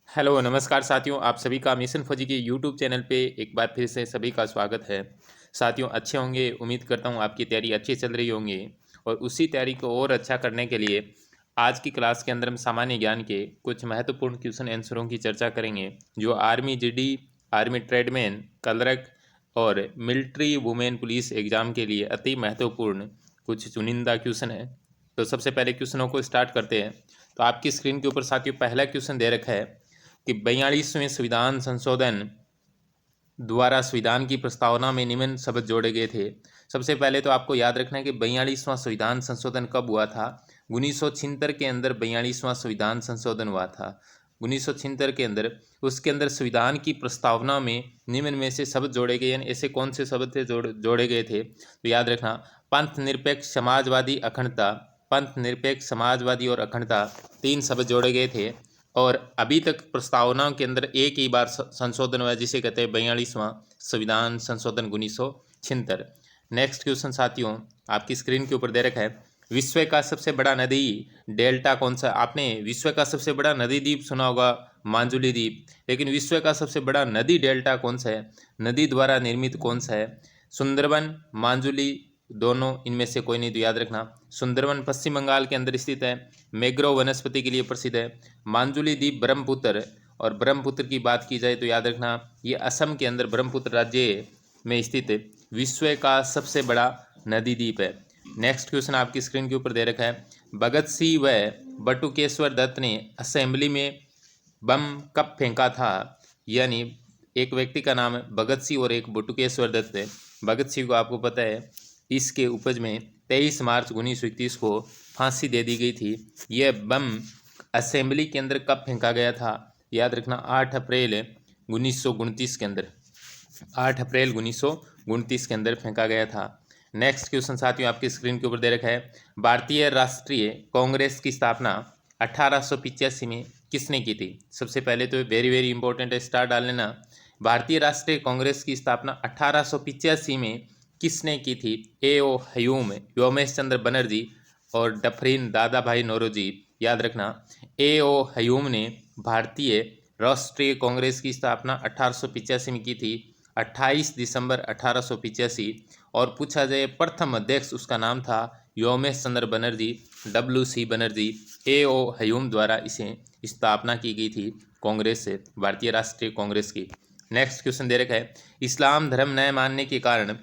Hello नमस्कार साथियों, आप सभी का मिशन फौजी के यूट्यूब चैनल पे एक बार फिर से सभी का स्वागत है। साथियों अच्छे होंगे, उम्मीद करता हूँ आपकी तैयारी अच्छी चल रही होंगी और उसी तैयारी को और अच्छा करने के लिए आज की क्लास के अंदर हम सामान्य ज्ञान के कुछ महत्वपूर्ण क्वेश्चन आंसरों की चर्चा करेंगे जो army GD, army tradesman, clerk और मिलिट्री वुमेन पुलिस एग्जाम के लिए अति महत्वपूर्ण कुछ चुनिंदा क्वेश्चन है। तो सबसे पहले क्वेश्चनों को स्टार्ट करते हैं। तो आपकी स्क्रीन के ऊपर साथियों पहला क्वेश्चन दे रखा है कि 42वें संविधान संशोधन द्वारा संविधान की प्रस्तावना में निम्न शब्द जोड़े गए थे। सबसे पहले तो आपको याद रखना है कि 42वां संविधान संशोधन कब हुआ था। 1976 के अंदर 42वां संविधान संशोधन हुआ था। 1976 के अंदर उसके अंदर संविधान की प्रस्तावना में निम्न में से शब्द जोड़े गए, यानी ऐसे कौन से शब्द थे जोड़े गए थे। तो याद रखना, पंथ निरपेक्ष समाजवादी अखंडता, पंथ निरपेक्ष समाजवादी और अखंडता, तीन शब्द जोड़े गए थे। और अभी तक प्रस्तावना के अंदर एक ही बार संशोधन हुआ जिसे कहते हैं 42वां संविधान संशोधन 1976। नेक्स्ट क्वेश्चन साथियों आपकी स्क्रीन के ऊपर दे रखा है, विश्व का सबसे बड़ा नदी डेल्टा कौन सा। आपने विश्व का सबसे बड़ा नदी द्वीप सुना होगा, मांजुली द्वीप, लेकिन विश्व का सबसे बड़ा नदी डेल्टा कौन सा है, नदी द्वारा निर्मित कौन सा है। सुंदरबन, मांजुली, दोनों इनमें से कोई नहीं। तो याद रखना, सुंदरबन पश्चिम बंगाल के अंदर स्थित है, मैग्रोव वनस्पति के लिए प्रसिद्ध है। मांजुली द्वीप ब्रह्मपुत्र, और ब्रह्मपुत्र की बात की जाए तो याद रखना ये असम के अंदर ब्रह्मपुत्र राज्य में स्थित विश्व का सबसे बड़ा नदी द्वीप है। नेक्स्ट क्वेश्चन आपकी स्क्रीन के ऊपर दे रखा है, भगत सिंह व बटुकेश्वर दत्त ने असेंबली में बम कब फेंका था। यानी एक व्यक्ति का नाम है भगत सिंह और एक बटुकेश्वर दत्त है। भगत सिंह को आपको पता है इसके उपज में 23 मार्च 1931 को फांसी दे दी गई थी। यह बम असेंबली के अंदर कब फेंका गया था। याद रखना 8 अप्रैल 1929 के अंदर, 8 अप्रैल 1929 के अंदर फेंका गया था। नेक्स्ट क्वेश्चन साथियों आपकी स्क्रीन के ऊपर दे रखा है, भारतीय राष्ट्रीय कांग्रेस की स्थापना 1885 में किसने की थी। सबसे पहले तो वेरी वेरी इंपॉर्टेंट है, स्टार डाल लेना। भारतीय राष्ट्रीय कांग्रेस की स्थापना 1885 में किसने की थी। ए ओ हयूम, योमेश चंद्र बनर्जी और डफरीन दादा भाई नौरोजी। याद रखना, ए ओ हयूम ने भारतीय राष्ट्रीय कांग्रेस की स्थापना 1885 में की थी, 28 दिसंबर 1885। और पूछा जाए प्रथम अध्यक्ष, उसका नाम था योमेश चंद्र बनर्जी, WC बनर्जी। ए ओ हयूम द्वारा इसे स्थापना की गई थी कांग्रेस से, भारतीय राष्ट्रीय कांग्रेस की। नेक्स्ट क्वेश्चन दे रखा है, इस्लाम धर्म न मानने के कारण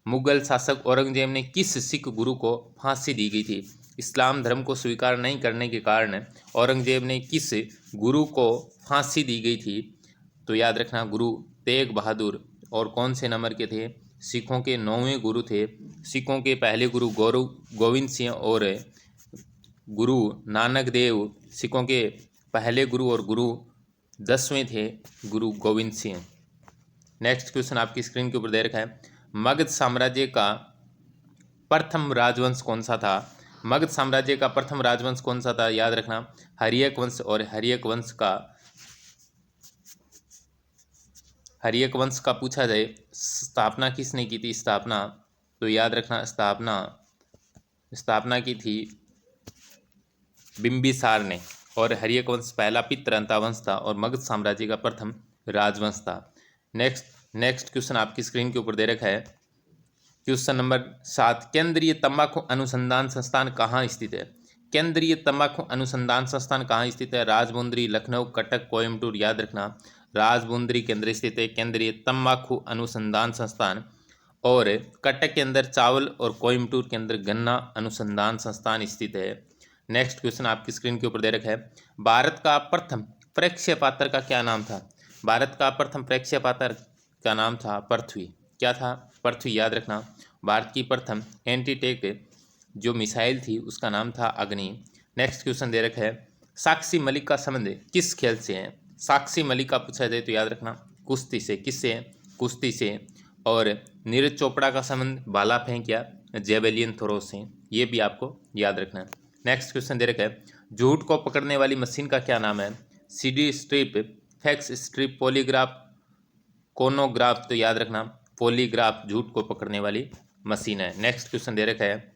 मुगल शासक औरंगजेब ने किस सिख गुरु को फांसी दी गई थी। इस्लाम धर्म को स्वीकार नहीं करने के कारण औरंगजेब ने किस गुरु को फांसी दी गई थी। तो याद रखना, गुरु तेग बहादुर। और कौन से नंबर के थे, सिखों के 9वें गुरु थे। सिखों के पहले गुरु गोविंद सिंह और गुरु नानक देव सिखों के पहले गुरु, और गुरु 10वें थे गुरु गोविंद सिंह। नेक्स्ट क्वेश्चन आपकी स्क्रीन के ऊपर दे रखा है, मगध साम्राज्य का प्रथम राजवंश कौन सा था। मगध साम्राज्य का प्रथम राजवंश कौन सा था। याद रखना, हर्यक वंश। और हर्यक वंश का पूछा जाए स्थापना किसने की थी स्थापना, तो याद रखना स्थापना की थी बिंबिसार ने। और हर्यक वंश पहला पितृंता वंश था और मगध साम्राज्य का प्रथम राजवंश था। नेक्स्ट क्वेश्चन आपकी स्क्रीन के ऊपर दे रखा है, क्वेश्चन नंबर 7, केंद्रीय तंबाकू अनुसंधान संस्थान कहाँ स्थित है। केंद्रीय तंबाकू अनुसंधान संस्थान कहाँ स्थित है। राजमुंद्री, लखनऊ, कटक, कोयम्बटूर। याद रखना, राजमुंद्री के अंदर स्थित है केंद्रीय तंबाकू अनुसंधान संस्थान, और कटक के अंदर चावल और कोयम्बटूर के अंदर गन्ना अनुसंधान संस्थान स्थित है। नेक्स्ट क्वेश्चन आपकी स्क्रीन के ऊपर दे रखा है, भारत का प्रथम प्रक्षेपात्र का क्या नाम था। भारत का प्रथम प्रक्षेपात्र का नाम था पृथ्वी। क्या था, पृथ्वी। याद रखना, भारत की प्रथम एंटीटेक जो मिसाइल थी उसका नाम था अग्नि। नेक्स्ट क्वेश्चन दे रखा है, साक्षी मलिक का संबंध किस खेल से है। साक्षी मलिक का पूछा जाए तो याद रखना कुश्ती से। किससे, कुश्ती से। और नीरज चोपड़ा का संबंध भाला फेंक या जेवेलियन थ्रो से, ये भी आपको याद रखना है। नेक्स्ट क्वेश्चन दे रखा है, झूठ को पकड़ने वाली मशीन का क्या नाम है। CD strip, fax strip, polygraph, कोनोग्राफ। तो याद रखना पॉलीग्राफ झूठ को पकड़ने वाली मशीन है। नेक्स्ट क्वेश्चन दे रखा है,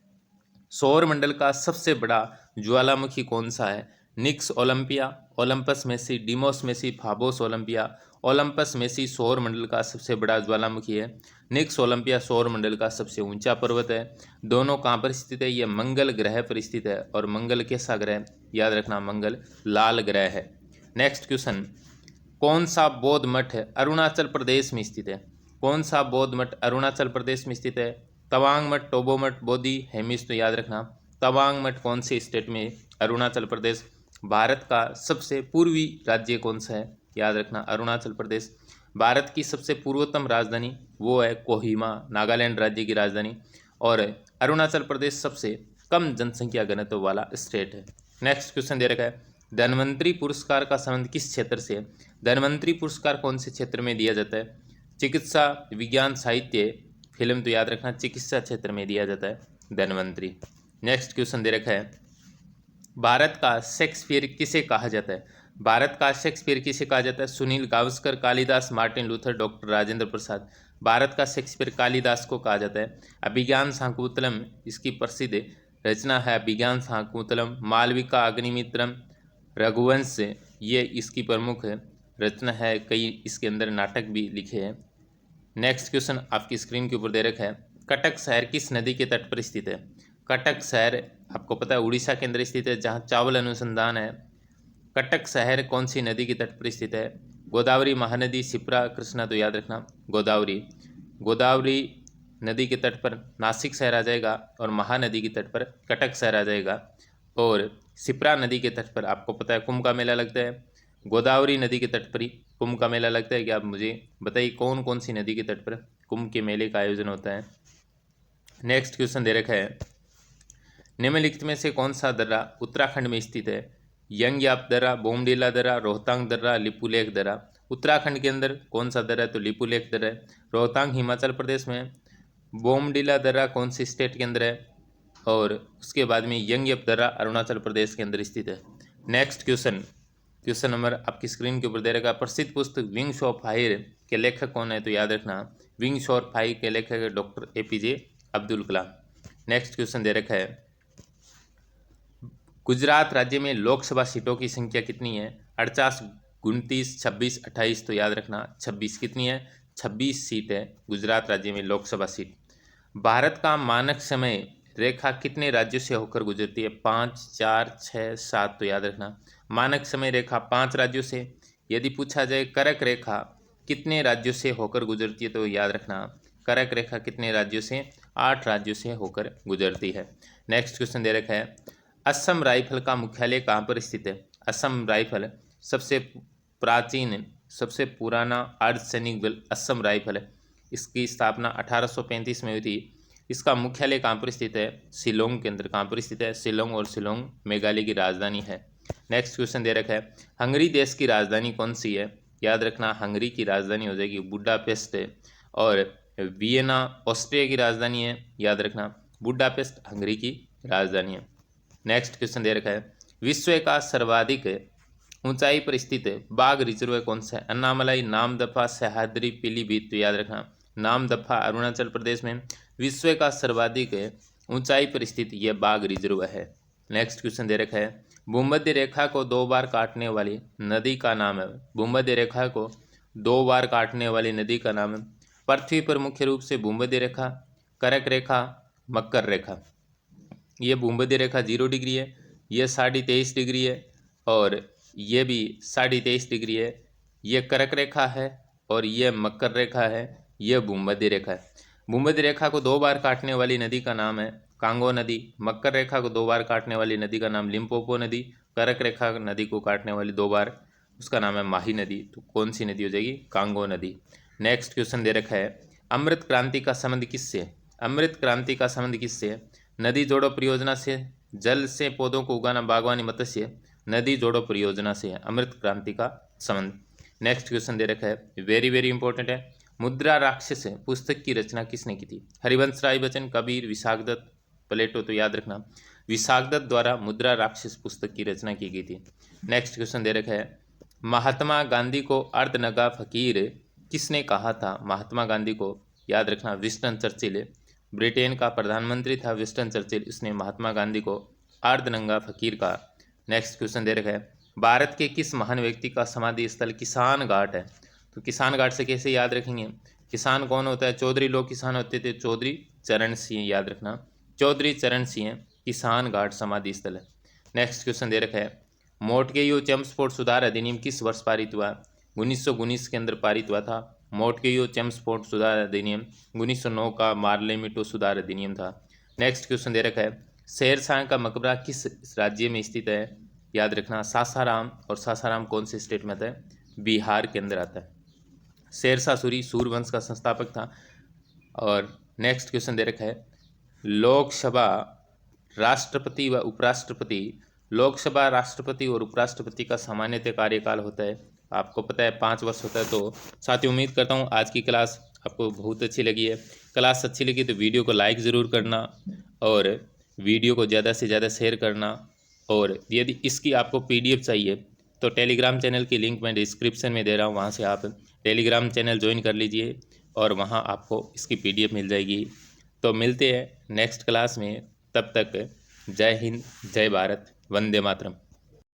सौर मंडल का सबसे बड़ा ज्वालामुखी कौन सा है। निक्स ओलंपिया, ओलंपस मेसी, डिमोस मेसी, फाबोस ओलंपिया। ओलंपस मेसी सौर मंडल का सबसे बड़ा ज्वालामुखी है। निक्स ओलंपिया सौर मंडल का सबसे ऊंचा पर्वत है। दोनों कहाँ पर स्थित है? ये मंगल ग्रह पर स्थित है। और मंगल कैसा ग्रह? याद रखना, मंगल लाल ग्रह है। नेक्स्ट क्वेश्चन, कौन सा बौद्ध मठ अरुणाचल प्रदेश में स्थित है? कौन सा बौद्ध मठ अरुणाचल प्रदेश में स्थित है? तवांग मठ, टोबो मठ, बोधि, हेमिस। तो याद रखना, तवांग मठ कौन से स्टेट में? अरुणाचल प्रदेश। भारत का सबसे पूर्वी राज्य कौन सा है? याद रखना, अरुणाचल प्रदेश। भारत की सबसे पूर्वोत्तम राजधानी वो है कोहिमा, नागालैंड राज्य की राजधानी। और अरुणाचल प्रदेश सबसे कम जनसंख्या घनत्व वाला स्टेट है। नेक्स्ट क्वेश्चन दे रखा है, धन्वंतरी पुरस्कार का संबंध किस क्षेत्र से है? धन्वंतरी पुरस्कार कौन से क्षेत्र में दिया जाता है? चिकित्सा, विज्ञान, साहित्य, फिल्म। तो याद रखना, चिकित्सा क्षेत्र में दिया जाता है धन्वंतरी। नेक्स्ट क्वेश्चन दे रखा है, भारत का शेक्सपियर किसे कहा जाता है? भारत का शेक्सपियर किसे कहा जाता है? Sunil Gavaskar, Kalidas, Martin Luther, doctor Rajendra Prasad. Bharat का शेक्सपियर कालिदास को कहा जाता है। अभिज्ञान शाकुंतलम इसकी प्रसिद्ध रचना है। अभिज्ञान शाकुंतलम, मालविका, अग्निमित्रम, रघुवंश ये इसकी प्रमुख रचना है। कई इसके अंदर नाटक भी लिखे हैं। नेक्स्ट क्वेश्चन आपकी स्क्रीन के ऊपर दे रखा है, कटक शहर किस नदी के तट पर स्थित है? कटक शहर आपको पता है उड़ीसा के अंदर स्थित है, जहाँ चावल अनुसंधान है। कटक शहर कौन सी नदी के तट पर स्थित है? गोदावरी, महानदी, शिप्रा, कृष्णा। तो याद रखना, गोदावरी। गोदावरी नदी के तट पर नासिक शहर आ जाएगा और महानदी के तट पर कटक शहर आ जाएगा। और शिप्रा नदी के तट पर आपको पता है कुंभ का मेला लगता है। गोदावरी नदी के तट पर ही कुंभ का मेला लगता है। क्या आप मुझे बताइए कौन कौन सी नदी के तट पर कुंभ के मेले का आयोजन होता है? नेक्स्ट क्वेश्चन दे रखा है, निम्नलिखित में से कौन सा दर्रा उत्तराखंड में स्थित है? यंगयाप दर्रा, बोमडीला दर्रा, रोहतांग दर्रा, लिपुलेख दर्रा। उत्तराखंड के अंदर कौन सा दर्रा है? तो लिपुलेख दर्रा है। रोहतांग हिमाचल प्रदेश में। बोमडीला दर्रा कौन सी स्टेट के अंदर है? और उसके बाद में यंगयाप दर्रा अरुणाचल प्रदेश के अंदर स्थित है। नेक्स्ट क्वेश्चन, क्वेश्चन नंबर आपकी स्क्रीन के ऊपर दे रखा, प्रसिद्ध पुस्तक विंग्स ऑफ फायर के लेखक कौन है? तो याद रखना, विंग्स ऑफ फायर के लेखक है doctor APJ Abdul Kalam. Next question दे रखा है, गुजरात राज्य में लोकसभा सीटों की संख्या कितनी है? 48, 29, 26, 28। तो याद रखना 26 कितनी है? 26 सीट है गुजरात राज्य में लोकसभा सीट। भारत का मानक समय रेखा कितने राज्यों से होकर गुजरती है? 5, 4, 6, 7। तो याद रखना, मानक समय रेखा 5 राज्यों से। यदि पूछा जाए कर्क रेखा कितने राज्यों से होकर गुजरती है? तो याद रखना, कर्क रेखा कितने राज्यों से? 8 राज्यों से होकर गुजरती है। नेक्स्ट क्वेश्चन दे रखा है, असम राइफल का मुख्यालय कहाँ पर स्थित है? असम राइफल सबसे प्राचीन, सबसे पुराना अर्धसैनिक बल असम राइफल है। इसकी स्थापना 1835 में हुई थी। इसका मुख्यालय कहाँ पर स्थित है? शिलोंग के अंदर। कहाँ पर स्थित है? शिलोंग। और शिलोंग मेघालय की राजधानी है। नेक्स्ट क्वेश्चन दे रखा है, हंगरी देश की राजधानी कौन सी है? याद रखना, हंगरी की राजधानी हो जाएगी बुडापेस्ट। और वियना ऑस्ट्रिया की राजधानी है। याद रखना, बुडापेस्ट हंगरी की राजधानी है। नेक्स्ट क्वेश्चन दे रखा है, विश्व का सर्वाधिक ऊंचाई पर स्थित बाघ रिजर्व कौन सा है? अन्नामलाई, नामदफा, सह्याद्री, पीलीभीत। तो याद रखना, नामदफा अरुणाचल प्रदेश में विश्व का सर्वाधिक ऊंचाई पर स्थित यह बाघ रिजर्व है। नेक्स्ट क्वेश्चन दे रखा है, भूमध्य रेखा को 2 बार काटने वाली नदी का नाम है। भूमध्य रेखा को 2 बार काटने वाली नदी का नाम है। पृथ्वी पर मुख्य रूप से भूमध्य रेखा, कर्क रेखा, मकर रेखा। ये भूमध्य रेखा 0 डिग्री है, ये 23.5 डिग्री है, और ये भी 23.5 डिग्री है। ये कर्क रेखा है और ये मकर रेखा है। ये भूमध्य रेखा है। भूमध्य रेखा को 2 बार काटने वाली नदी का नाम है कांगो नदी। मकर रेखा को 2 बार काटने वाली नदी का नाम लिम्पोपो नदी। कर्क रेखा नदी को काटने वाली 2 बार, उसका नाम है माही नदी। तो कौन सी नदी हो जाएगी? कांगो नदी। नेक्स्ट क्वेश्चन दे रखा है, अमृत क्रांति का संबंध किससे? अमृत क्रांति का संबंध किससे? नदी जोड़ो परियोजना से, जल से पौधों को उगाना, बागवानी, मत्स्य। नदी जोड़ो परियोजना से है अमृत क्रांति का संबंध। नेक्स्ट क्वेश्चन दे रखा है, वेरी वेरी इंपॉर्टेंट है, मुद्रा राक्षस पुस्तक की रचना किसने की थी? हरिवंश राय बच्चन, कबीर, विशाखदत्त, प्लेटो। तो याद रखना, विशाखदत्त द्वारा मुद्रा राक्षस पुस्तक की रचना की गई थी। नेक्स्ट क्वेश्चन दे रखा है, महात्मा गांधी को अर्धनंगा फकीर किसने कहा था? महात्मा गांधी को याद रखना, विंस्टन चर्चिल। ब्रिटेन का प्रधानमंत्री था विंस्टन चर्चिल, इसने महात्मा गांधी को अर्धनंगा फकीर का नेक्स्ट क्वेश्चन दे रखा है, भारत के किस महान व्यक्ति का समाधि स्थल किसान घाट है? तो किसान घाट से कैसे याद रखेंगे? किसान कौन होता है? चौधरी लोग किसान होते थे, चौधरी चरण सिंह, याद रखना, चौधरी चरण सिंह किसान घाट समाधि स्थल है। नेक्स्ट क्वेश्चन दे रखा है, मोटकेयू चेम्स्फोर्ड सुधार अधिनियम किस वर्ष पारित हुआ? 1919 के अंदर पारित हुआ था। मोटकेयू चेम्स्फोर्ड सुधार अधिनियम 1909 का मार्लेमिटो सुधार अधिनियम था। नेक्स्ट क्वेश्चन दे रखा है, शेरशाह का मकबरा किस राज्य में स्थित है? याद रखना, सासाराम। और सासाराम कौन से स्टेट में आता है? बिहार के अंदर आता है। शेरशाह सूरी सूर्यवंश का संस्थापक था। और नेक्स्ट क्वेश्चन दे रखा है, लोकसभा राष्ट्रपति व उपराष्ट्रपति, लोकसभा राष्ट्रपति और उपराष्ट्रपति का सामान्यतः कार्यकाल होता है, आपको पता है 5 वर्ष होता है। तो साथियों उम्मीद करता हूँ आज की क्लास आपको बहुत अच्छी लगी है। क्लास अच्छी लगी तो वीडियो को लाइक ज़रूर करना और वीडियो को ज़्यादा से ज़्यादा शेयर करना। और यदि इसकी आपको PDF चाहिए तो टेलीग्राम चैनल की लिंक मैं डिस्क्रिप्शन में दे रहा हूँ, वहाँ से आप टेलीग्राम चैनल ज्वाइन कर लीजिए और वहाँ आपको इसकी PDF मिल जाएगी। तो मिलते हैं नेक्स्ट क्लास में, तब तक जय हिंद, जय भारत, वंदे मातरम।